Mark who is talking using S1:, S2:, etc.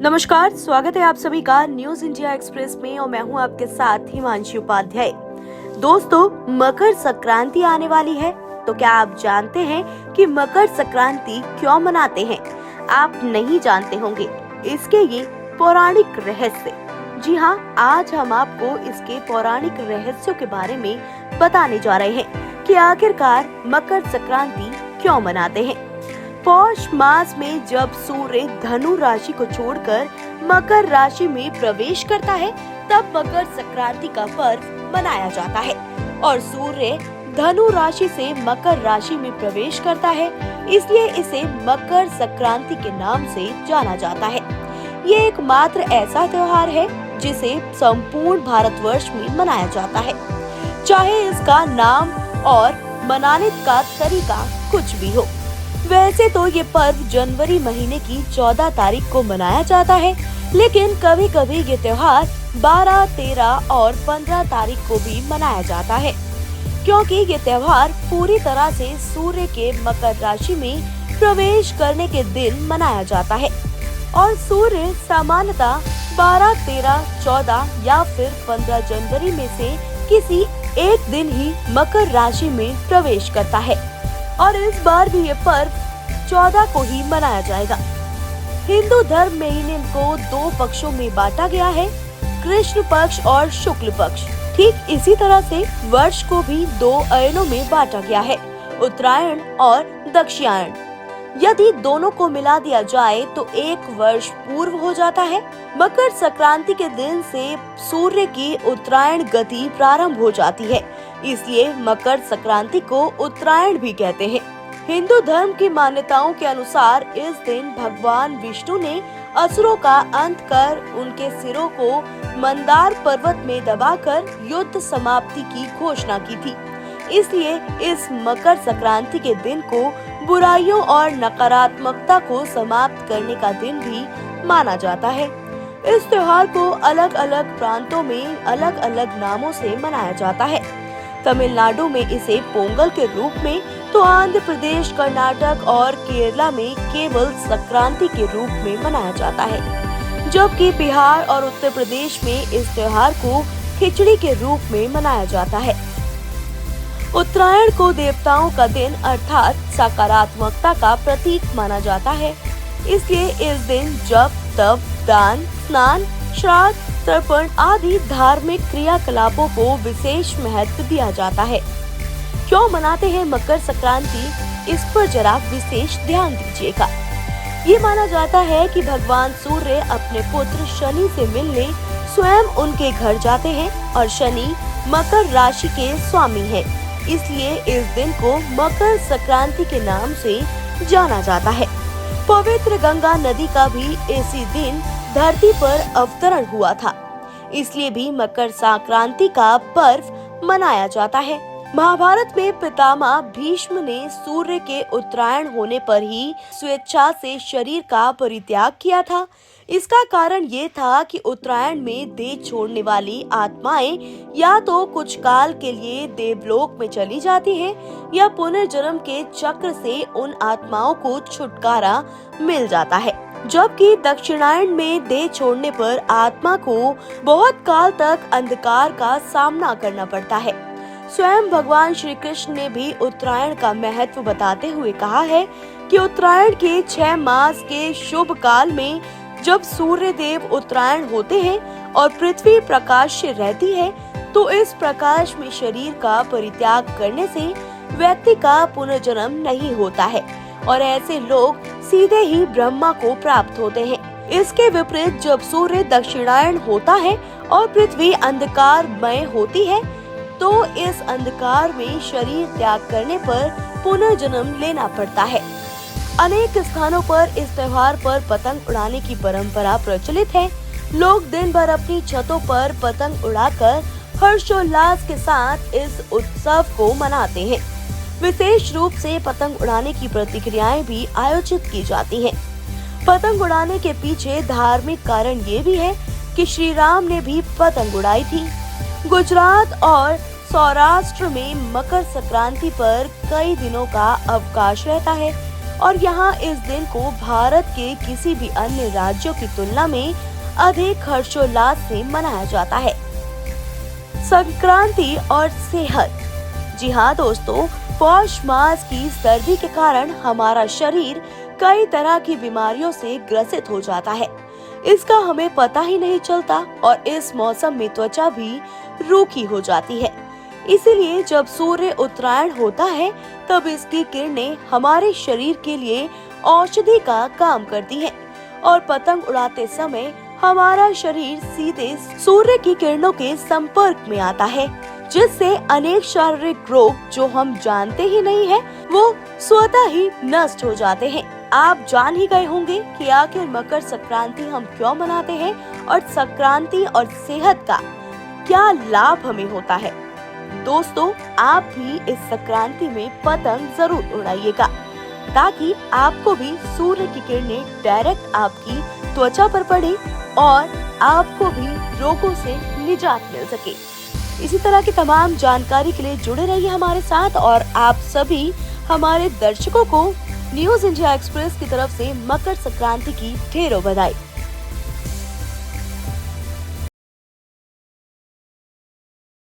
S1: नमस्कार, स्वागत है आप सभी का न्यूज इंडिया एक्सप्रेस में और मैं हूं आपके साथ हिमांशी उपाध्याय। दोस्तों, मकर संक्रांति आने वाली है, तो क्या आप जानते हैं कि मकर संक्रांति क्यों मनाते हैं? आप नहीं जानते होंगे इसके ये पौराणिक रहस्य। जी हाँ, आज हम आपको इसके पौराणिक रहस्यों के बारे में बताने जा रहे हैं कि आखिरकार मकर संक्रांति क्यों मनाते हैं। पौष मास में जब सूर्य धनु राशि को छोड़कर मकर राशि में प्रवेश करता है, तब मकर संक्रांति का पर्व मनाया जाता है। और सूर्य धनु राशि से मकर राशि में प्रवेश करता है, इसलिए इसे मकर संक्रांति के नाम से जाना जाता है। ये एकमात्र ऐसा त्योहार है जिसे संपूर्ण भारतवर्ष में मनाया जाता है, चाहे इसका नाम और मनाने का तरीका कुछ भी हो। वैसे तो ये पर्व जनवरी महीने की 14 तारीख को मनाया जाता है, लेकिन कभी कभी ये त्योहार 12, 13 और 15 तारीख को भी मनाया जाता है, क्योंकि ये त्योहार पूरी तरह से सूर्य के मकर राशि में प्रवेश करने के दिन मनाया जाता है। और सूर्य सामान्यतः 12, 13, 14 या फिर 15 जनवरी में से किसी एक दिन ही मकर राशि में प्रवेश करता है। और इस बार भी ये पर्व 14 को ही मनाया जाएगा। हिंदू धर्म में महीने को 2 पक्षों में बांटा गया है, कृष्ण पक्ष और शुक्ल पक्ष। ठीक इसी तरह से वर्ष को भी 2 अयनों में बांटा गया है, उत्तरायण और दक्षिणायण। यदि दोनों को मिला दिया जाए तो एक वर्ष पूर्व हो जाता है। मकर संक्रांति के दिन से सूर्य की उत्तरायण गति प्रारंभ हो जाती है, इसलिए मकर संक्रांति को उत्तरायण भी कहते हैं। हिंदू धर्म की मान्यताओं के अनुसार इस दिन भगवान विष्णु ने असुरों का अंत कर उनके सिरों को मंदार पर्वत में दबाकर युद्ध समाप्ति की घोषणा की थी। इसलिए इस मकर संक्रांति के दिन को बुराइयों और नकारात्मकता को समाप्त करने का दिन भी माना जाता है। इस त्योहार को अलग अलग प्रांतों में अलग अलग नामों से मनाया जाता है। तमिलनाडु में इसे पोंगल के रूप में, तो आंध्र प्रदेश, कर्नाटक और केरला में केवल संक्रांति के रूप में मनाया जाता है, जबकि बिहार और उत्तर प्रदेश में इस त्योहार को खिचड़ी के रूप में मनाया जाता है। उत्तरायण को देवताओं का दिन अर्थात सकारात्मकता का प्रतीक माना जाता है, इसलिए इस दिन जप, तप, दान, स्नान, श्राद्ध, तर्पण आदि धार्मिक क्रियाकलापों को विशेष महत्व दिया जाता है। क्यों मनाते हैं मकर संक्रांति, इस पर जरा विशेष ध्यान दीजिएगा। ये माना जाता है कि भगवान सूर्य अपने पुत्र शनि से मिलने स्वयं उनके घर जाते हैं और शनि मकर राशि के स्वामी हैं, इसलिए इस दिन को मकर संक्रांति के नाम से जाना जाता है। पवित्र गंगा नदी का भी इसी दिन धरती पर अवतरण हुआ था, इसलिए भी मकर संक्रांति का पर्व मनाया जाता है। महाभारत में पितामह भीष्म ने सूर्य के उत्तरायण होने पर ही स्वेच्छा से शरीर का परित्याग किया था। इसका कारण ये था कि उत्तरायण में देह छोड़ने वाली आत्माएं या तो कुछ काल के लिए देवलोक में चली जाती हैं या पुनर्जन्म के चक्र से उन आत्माओं को छुटकारा मिल जाता है, जबकि दक्षिणायन में देह छोड़ने पर आत्मा को बहुत काल तक अंधकार का सामना करना पड़ता है। स्वयं भगवान श्री कृष्ण ने भी उत्तरायण का महत्व बताते हुए कहा है कि उत्तरायण के 6 मास के शुभ काल में जब सूर्य देव उत्तरायण होते हैं और पृथ्वी प्रकाश से रहती है, तो इस प्रकाश में शरीर का परित्याग करने से व्यक्ति का पुनर्जन्म नहीं होता है और ऐसे लोग सीधे ही ब्रह्मा को प्राप्त होते हैं। इसके विपरीत जब सूर्य दक्षिणायन होता है और पृथ्वी अंधकारमय होती है, तो इस अंधकार में शरीर त्याग करने पर पुनर्जन्म लेना पड़ता है। अनेक स्थानों पर इस त्योहार पर पतंग उड़ाने की परंपरा प्रचलित है। लोग दिन भर अपनी छतों पर पतंग उड़ाकर हर्षोल्लास के साथ इस उत्सव को मनाते हैं। विशेष रूप से पतंग उड़ाने की प्रतिक्रियाएं भी आयोजित की जाती हैं। पतंग उड़ाने के पीछे धार्मिक कारण ये भी है कि श्री राम ने भी पतंग उड़ाई थी। गुजरात और सौराष्ट्र में मकर संक्रांति पर कई दिनों का अवकाश रहता है और यहाँ इस दिन को भारत के किसी भी अन्य राज्यों की तुलना में अधिक हर्षोल्लास से मनाया जाता है। संक्रांति और सेहत। जी हाँ दोस्तों, पौष मास की सर्दी के कारण हमारा शरीर कई तरह की बीमारियों से ग्रसित हो जाता है। इसका हमें पता ही नहीं चलता और इस मौसम में त्वचा भी रूखी हो जाती है। इसीलिए जब सूर्य उत्तरायण होता है तब इसकी किरणें हमारे शरीर के लिए औषधि का काम करती हैं और पतंग उड़ाते समय हमारा शरीर सीधे सूर्य की किरणों के संपर्क में आता है, जिससे अनेक शारीरिक रोग जो हम जानते ही नहीं है वो स्वतः ही नष्ट हो जाते हैं। आप जान ही गए होंगे कि आखिर मकर संक्रांति हम क्यों मनाते हैं और संक्रांति और सेहत का क्या लाभ हमें होता है। दोस्तों, आप भी इस संक्रांति में पतंग जरूर उड़ाइएगा ताकि आपको भी सूर्य की किरणें डायरेक्ट आपकी त्वचा पर पड़े और आपको भी रोगों से निजात मिल सके। इसी तरह की तमाम जानकारी के लिए जुड़े रहिए हमारे साथ और आप सभी हमारे दर्शकों को न्यूज़ इंडिया एक्सप्रेस की तरफ से मकर संक्रांति की ढेरों बधाई।